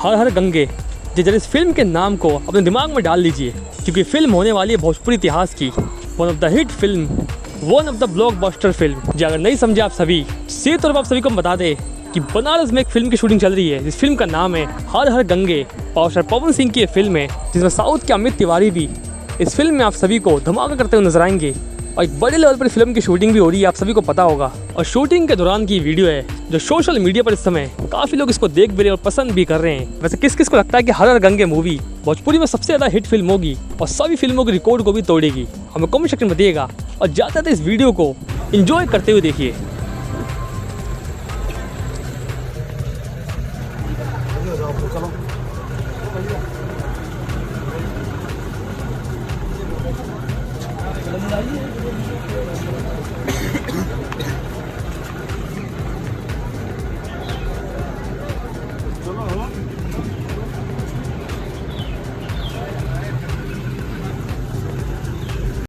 हर हर गंगे। जरा इस फिल्म के नाम को अपने दिमाग में डाल लीजिए, क्योंकि फिल्म होने वाली है भोजपुरी इतिहास की one of the hit film, one of the blockbuster film. जो अगर नहीं समझे आप सभी, सीधे तौर पर आप सभी को बता दें कि बनारस में एक फिल्म की शूटिंग चल रही है। इस फिल्म का नाम है हर हर गंगे। पावर पवन सिंह की ये फिल्म है, जिसमें साउथ के अमित तिवारी भी इस फिल्म में आप सभी को धमाका करते हुए नजर आएंगे। और एक बड़े लेवल पर फिल्म की शूटिंग भी हो रही है, आप सभी को पता होगा। और शूटिंग के दौरान की वीडियो है जो सोशल मीडिया पर इस समय काफ़ी लोग इसको देख भी रहे हैं और पसंद भी कर रहे हैं। वैसे किस किस को लगता है कि हर हर गंगे मूवी भोजपुरी में सबसे ज़्यादा हिट फिल्म होगी और सभी फिल्मों के रिकॉर्ड को भी तोड़ेगी? हमें कमेंट सेक्शन में दिएगा और ज़्यादातर इस वीडियो को एंजॉय करते हुए देखिए। चलो